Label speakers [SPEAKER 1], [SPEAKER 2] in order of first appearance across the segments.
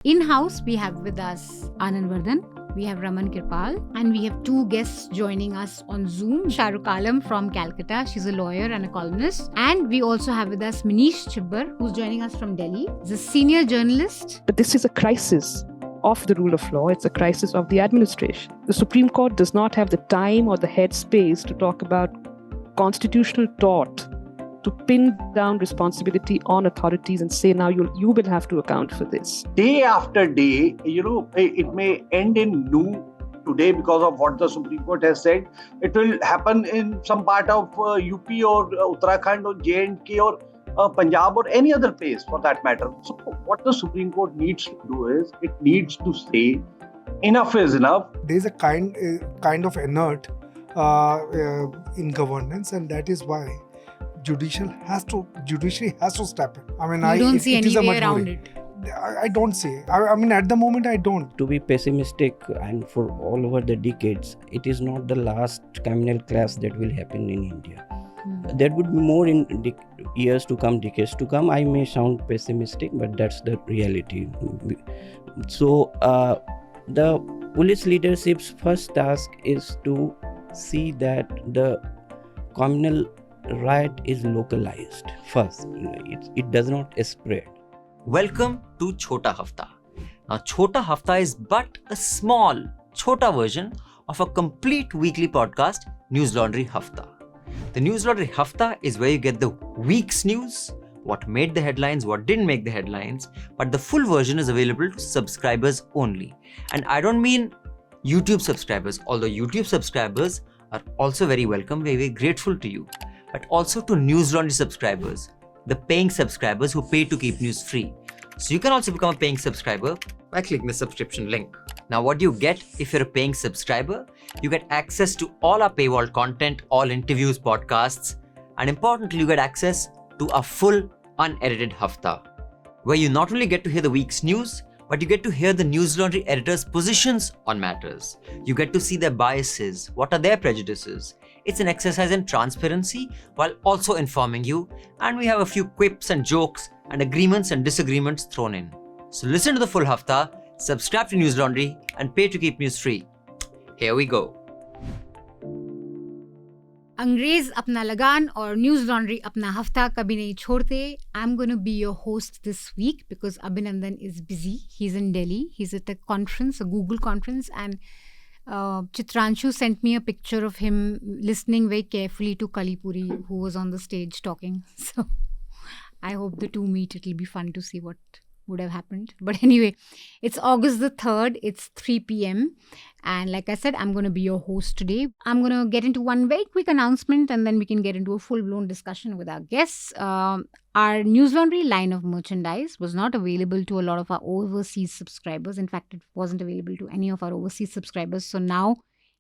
[SPEAKER 1] In-house, we have with us Anand, Vardhan, we have Raman, Kirpal, and we have two guests joining us on Zoom. Shahrukh Alam from Calcutta, she's a lawyer and a columnist. And we also have with us Maneesh Chhibber, who's joining us from Delhi. He's a senior journalist.
[SPEAKER 2] But this is a crisis of the rule of law. It's a crisis of the administration. The Supreme Court does not have the time or the headspace to talk about constitutional tort, to pin down responsibility on authorities and say, now you will have to account for this.
[SPEAKER 3] Day after day, it may end in Nuh today because of what the Supreme Court has said. It will happen in some part of UP or Uttarakhand or J&K or Punjab or any other place for that matter. So what the Supreme Court needs to do is, it needs to say enough is enough.
[SPEAKER 4] There's a kind of inert in governance, and that is why judiciary has to step in. I mean,
[SPEAKER 1] You don't see any way around it.
[SPEAKER 4] I don't see. I mean, at the moment, I don't.
[SPEAKER 5] To be pessimistic, and for all over the decades, it is not the last communal class that will happen in India. There would be more in years to come, decades to come. I may sound pessimistic, but that's the reality. So, the police leadership's first task is to see that the communal riot is localized first. It does not spread.
[SPEAKER 6] Welcome to Chhota Hafta. Now, Chhota Hafta is but a small, chhota version of a complete weekly podcast, Newslaundry Hafta. The Newslaundry Hafta is where you get the week's news, what made the headlines, what didn't make the headlines, but the full version is available to subscribers only. And I don't mean YouTube subscribers, although YouTube subscribers are also very welcome, very, very grateful to you, but also to Newslaundry subscribers, the paying subscribers who pay to keep news free. So you can also become a paying subscriber by clicking the subscription link. Now, what do you get if you're a paying subscriber? You get access to all our paywall content, all interviews, podcasts, and importantly, you get access to a full unedited Hafta, where you not only get to hear the week's news, but you get to hear the Newslaundry editors' positions on matters. You get to see their biases, what are their prejudices. It's an exercise in transparency while also informing you, and we have a few quips and jokes and agreements and disagreements thrown in. So listen to the full Hafta, subscribe to Newslaundry, and pay to keep news free. Here we go.
[SPEAKER 1] अंग्रेज अपना लगान और news laundry अपना हफ्ता कभी नहीं छोड़ते. I'm going to be your host this week because Abhinandan is busy. He's in Delhi. He's at a conference, a Google conference, and Chitranshu sent me a picture of him listening very carefully to Kalipuri, who was on the stage talking. So I hope the two meet. It'll be fun to see what would have happened. But anyway, it's August the 3rd. It's 3 p.m. And like I said, I'm going to be your host today. I'm going to get into one very quick announcement and then we can get into a full-blown discussion with our guests. Our Newslaundry line of merchandise was not available to a lot of our overseas subscribers. In fact, it wasn't available to any of our overseas subscribers. So now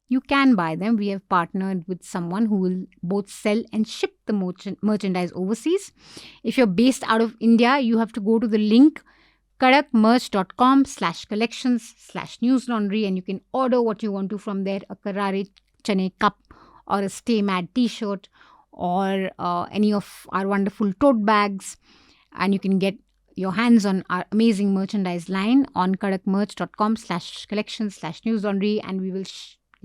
[SPEAKER 1] you can buy them. We have partnered with someone who will both sell and ship the merchandise overseas. If you're based out of India, you have to go to the link kadakmerch.com/collections/newslaundry and you can order what you want to from there, a Karare Chane cup or a Stay Mad t-shirt or any of our wonderful tote bags, and you can get your hands on our amazing merchandise line on kadakmerch.com/collections/newslaundry, and we will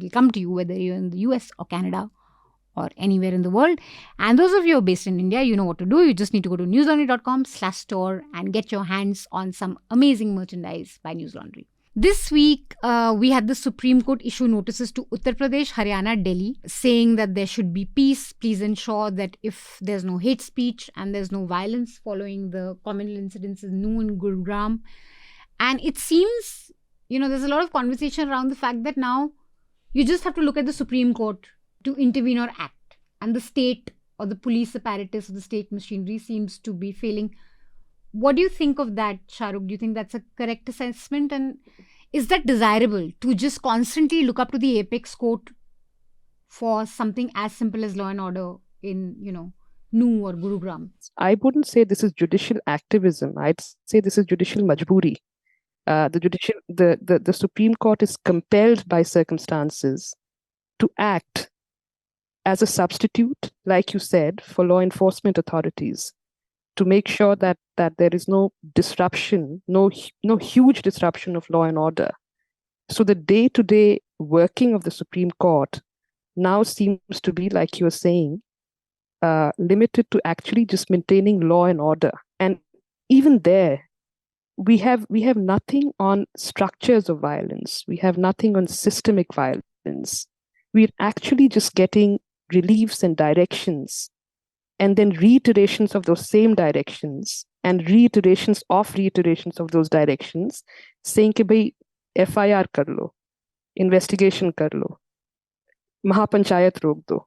[SPEAKER 1] come to you whether you're in the US or Canada or anywhere in the world. And those of you who are based in India, you know what to do. You just need to go to newslaundry.com/store and get your hands on some amazing merchandise by Newslaundry. This week, we had the Supreme Court issue notices to Uttar Pradesh, Haryana, Delhi, saying that there should be peace. Please ensure that if there's no hate speech and there's no violence following the communal incidents in Nuh and Gurugram. And it seems, there's a lot of conversation around the fact that now you just have to look at the Supreme Court to intervene or act. And the state or the police apparatus or the state machinery seems to be failing. What do you think of that, Sharukh? Do you think that's a correct assessment? And is that desirable to just constantly look up to the apex court for something as simple as law and order in, Nuh or Gurugram?
[SPEAKER 2] I wouldn't say this is judicial activism. I'd say this is judicial majburi. The Supreme Court is compelled by circumstances to act as a substitute, like you said, for law enforcement authorities. to make sure that there is no disruption, no huge disruption of law and order. So the day-to-day working of the Supreme Court now seems to be, like you were saying, limited to actually just maintaining law and order. And even there, we have nothing on structures of violence. We have nothing on systemic violence. We're actually just getting reliefs and directions, and then reiterations of those same directions, and reiterations of those directions, saying कि भाई FIR कर लो, investigation कर लो, महापंचायत रोक दो.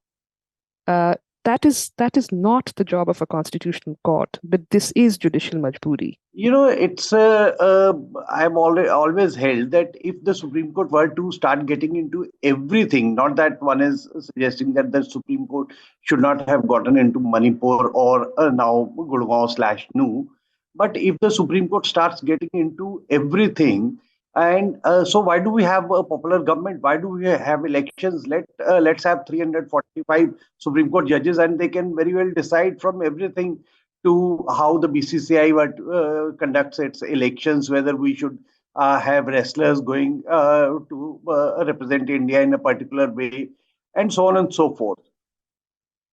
[SPEAKER 2] That is not the job of a constitutional court, but this is judicial majburi.
[SPEAKER 3] It's I'm always held that if the Supreme Court were to start getting into everything, not that one is suggesting that the Supreme Court should not have gotten into Manipur or now Gurugram/Nuh, but if the Supreme Court starts getting into everything, and so why do we have a popular government? Why do we have elections? Let's have 345 Supreme Court judges, and they can very well decide from everything to how the BCCI conducts its elections, whether we should have wrestlers going to represent India in a particular way, and so on and so forth.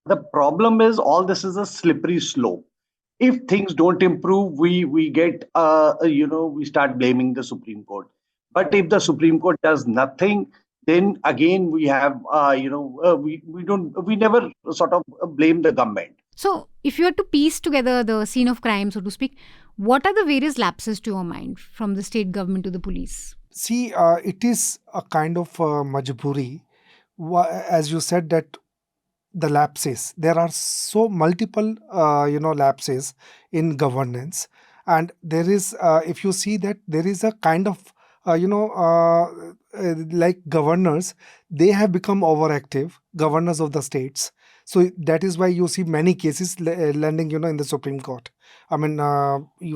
[SPEAKER 3] The problem is all this is a slippery slope. If things don't improve, we get we start blaming the Supreme Court. But if the Supreme Court does nothing, then again we have we never sort of blame the government.
[SPEAKER 1] So, if you had to piece together the scene of crime, so to speak, what are the various lapses to your mind from the state government to the police?
[SPEAKER 4] See, it is a kind of majburi. As you said, that the lapses, there are so multiple lapses in governance, and there is if you see that there is a kind of like governors, they have become overactive, governors of the states. So that is why you see many cases landing in the Supreme Court. I mean,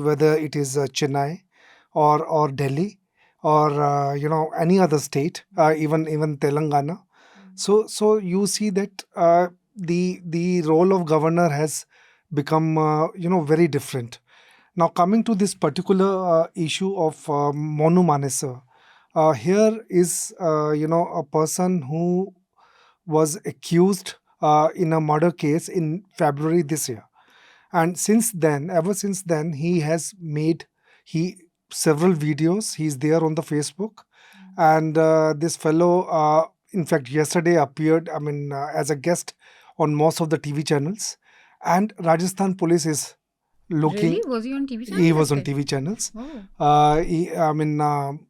[SPEAKER 4] whether it is Chennai or Delhi or any other state, even Telangana. So you see that the role of governor has become very different. Now, coming to this particular issue of Monu Manesar, here is a person who was accused in a murder case in February this year, and ever since then, he has made several videos. He's there on the Facebook, and this fellow, in fact, yesterday appeared, as a guest on most of the TV channels, and Rajasthan police is looking.
[SPEAKER 1] Really? Was he on TV channels?
[SPEAKER 4] He was on TV channels.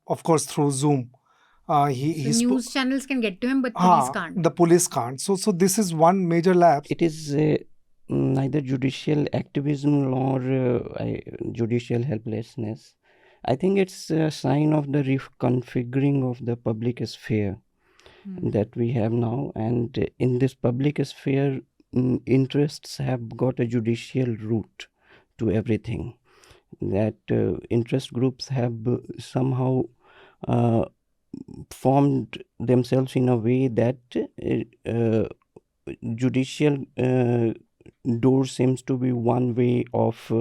[SPEAKER 4] Of course, through Zoom.
[SPEAKER 1] News channels can get to him, but police can't.
[SPEAKER 4] The police can't. So this is one major lapse.
[SPEAKER 5] It is neither judicial activism nor judicial helplessness. I think it's a sign of the reconfiguring of the public sphere that we have now. And in this public sphere, interests have got a judicial route to everything. That interest groups have somehow formed themselves in a way that judicial door seems to be one way of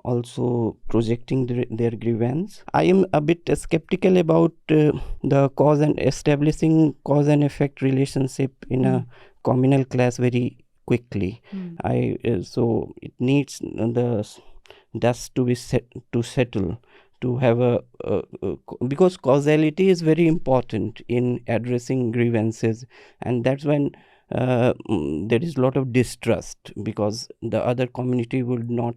[SPEAKER 5] also projecting their grievance. I am a bit skeptical about the cause and establishing cause and effect relationship in a communal class very quickly. So it needs the dust to be settle, to have because causality is very important in addressing grievances, and that's when there is a lot of distrust, because the other community would not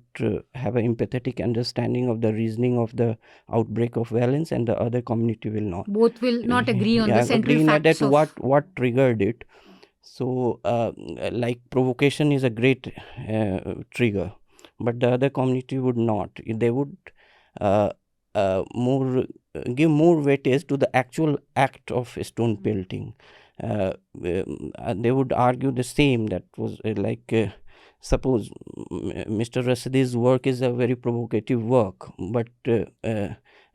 [SPEAKER 5] have an empathetic understanding of the reasoning of the outbreak of violence, and the other community will not.
[SPEAKER 1] Both will not agree on the central facts
[SPEAKER 5] of what triggered it. So, like provocation is a great trigger, but the other community would not. They would give more weightage to the actual act of stone pelting. They would argue the same. That was suppose Mr. Rasidi's work is a very provocative work, but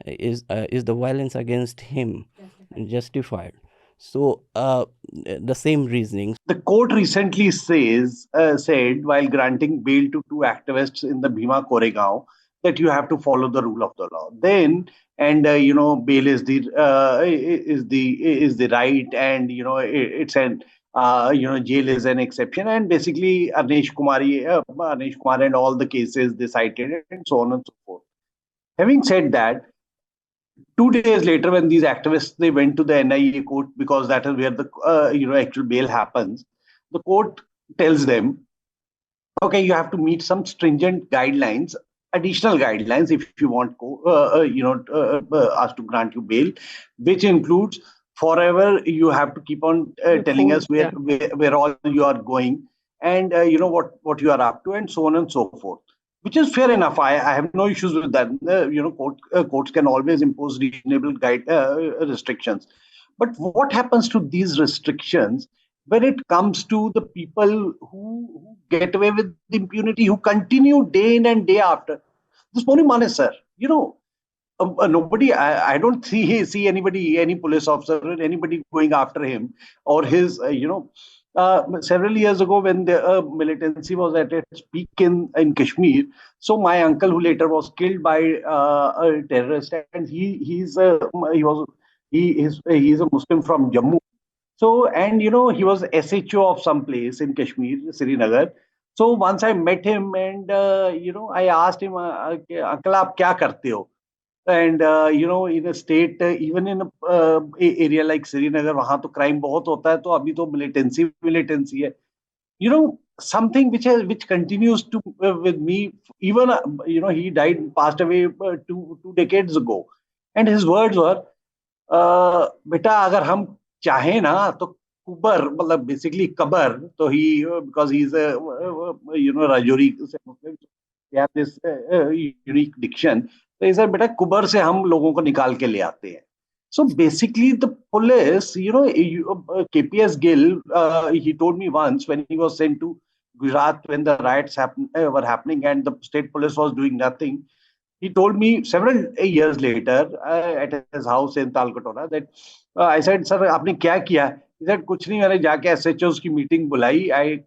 [SPEAKER 5] is the violence against him justified? So the same reasoning.
[SPEAKER 3] The court recently said while granting bail to two activists in the Bhima Koregaon that you have to follow the rule of the law. Then and bail is the right, and it's an jail is an exception, and basically Anish Kumar and all the cases they cited and so on and so forth. Having said that, 2 days later, when these activists they went to the NIA court, because that is where the actual bail happens, the court tells them, okay, you have to meet some stringent guidelines, additional guidelines if you want us to grant you bail, which includes forever you have to keep on telling us where all you are going, and what you are up to, and so on and so forth, which is fair enough. I have no issues with that. Courts can always impose reasonable restrictions. But what happens to these restrictions when it comes to the people who get away with impunity, who continue day in and day after? This Monu Manesar, nobody, I don't see anybody, any police officer, or anybody going after him or his, several years ago when the militancy was at its peak in Kashmir. So my uncle, who later was killed by a terrorist, and he's a Muslim from Jammu. So, and he was SHO of some place in Kashmir, Srinagar. So once I met him, and I asked him, Uncle, aap kya karte ho? And in a state, even in a area like Srinagar, वहाँ तो crime बहुत होता है, तो अभी तो militancy है. Something which continues to with me. Even he passed away 2 decades ago, and his words were, बेटा अगर हम चाहें ना तो कुबर, मतलब basically कबर, तो he because he's a Rajori Muslim, they have this unique diction. तो ऐसा बेटा कुबर से हम लोगों को निकाल के ले आते हैं. So basically the police, KPS Gill, he told me once when he was sent to Gujarat when the riots were happening and the state police was doing nothing. He told me several years later at his house in Talkatona that I said, sir, आपने क्या किया? He said, कुछ नहीं, मैंने जाके SHOs की meeting बुलाई. I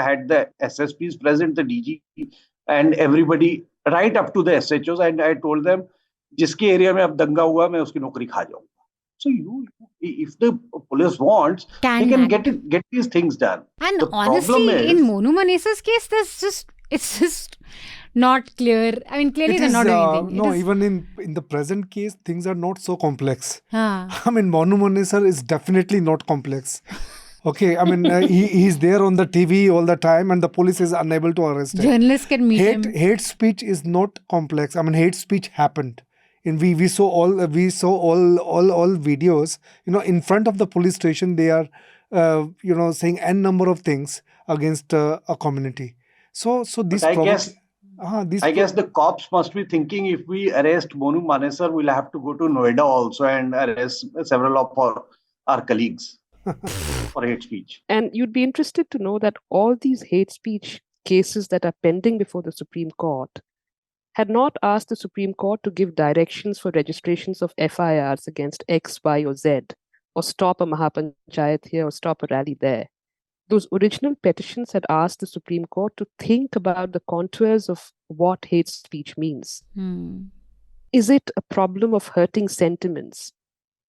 [SPEAKER 3] had the SSPs present, the DG, and everybody right up to the SHOs, and I told them, जिसके एरिया में अब दंगा हुआ मैं उसकी नौकरी खा जाऊंगा. So if the police wants, they can get these things done.
[SPEAKER 1] And
[SPEAKER 3] the
[SPEAKER 1] honestly, in Monu Manesar's case, it's just not clear. I mean, clearly they're not doing anything.
[SPEAKER 4] No, even in the present case, things are not so complex.
[SPEAKER 1] Huh.
[SPEAKER 4] I mean, Monu Manesar is definitely not complex. Okay, I mean, he's there on the TV all the time and the police is unable to arrest him.
[SPEAKER 1] Journalists can meet him.
[SPEAKER 4] Hate speech is not complex. I mean, hate speech happened. And we saw all videos, in front of the police station, they are, saying n number of things against a community. So this
[SPEAKER 3] I guess the cops must be thinking, if we arrest Monu Manesar, we'll have to go to Noida also and arrest several of our colleagues for hate speech.
[SPEAKER 2] And you'd be interested to know that all these hate speech cases that are pending before the Supreme Court had not asked the Supreme Court to give directions for registrations of FIRs against X, Y, or Z, or stop a Mahapanchayat here or stop a rally there. Those original petitions had asked the Supreme Court to think about the contours of what hate speech means. Is it a problem of hurting sentiments?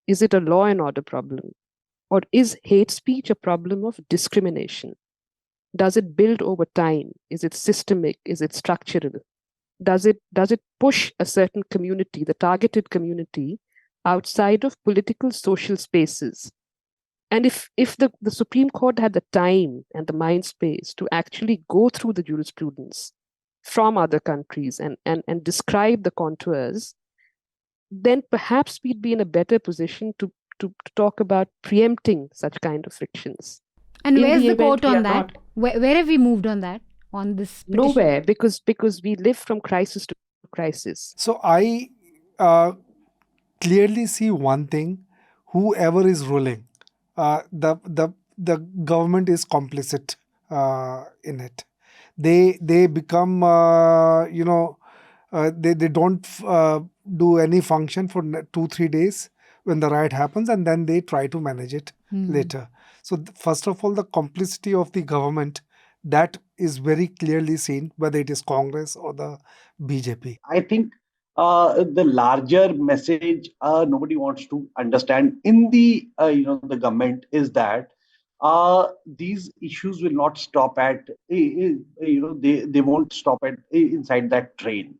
[SPEAKER 2] Is it a law and order problem? Or is hate speech a problem of discrimination? Does it build over time? Is it systemic? Is it structural? Does it push a certain community, the targeted community, outside of political social spaces? And if the Supreme Court had the time and the mind space to actually go through the jurisprudence from other countries and describe the contours, then perhaps we'd be in a better position to talk about preempting such kind of frictions.
[SPEAKER 1] And where's the court on that? Where have we moved on that? On this petition?
[SPEAKER 2] Nowhere, because we live from crisis to crisis.
[SPEAKER 4] So I clearly see one thing: whoever is ruling, the government is complicit in it. They become they don't do any function for 2-3 days when the riot happens, and then they try to manage it later. So first of all, the complicity of the government, that is very clearly seen, whether it is Congress or the BJP.
[SPEAKER 3] I think the larger message nobody wants to understand in the the government is that these issues will not stop at they won't stop at inside that train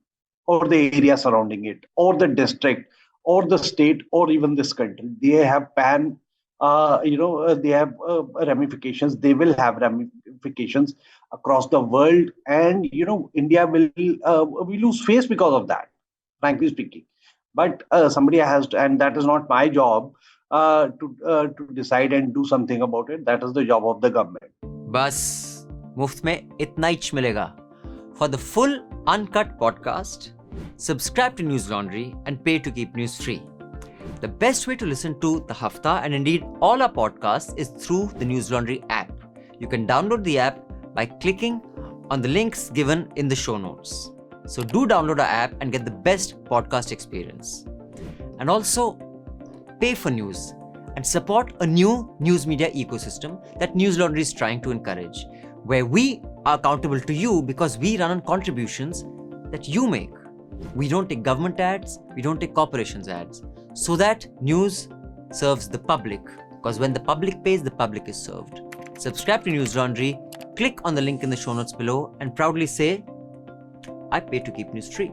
[SPEAKER 3] or the area surrounding it or the district or the state or even this country. They have they have ramifications. They will have ramifications across the world, and India will we lose face because of that, frankly speaking. But somebody has to, and that is not my job to decide and do something about it. That is the job of the government.
[SPEAKER 6] बस मुफ्त में इतना ही मिलेगा. For the full uncut podcast, subscribe to News Laundry and pay to keep news free. The best way to listen to the Hafta and indeed all our podcasts is through the News Laundry app. You can download the app by clicking on the links given in the show notes. So do download our app and get the best podcast experience. And also pay for news and support a new news media ecosystem that News Laundry is trying to encourage, where we are accountable to you because we run on contributions that you make. We don't take government ads, we don't take corporations ads, so that news serves the public, because when the public pays, the public is served. Subscribe to News Laundry, click on the link in the show notes below and proudly say, I pay to keep news free.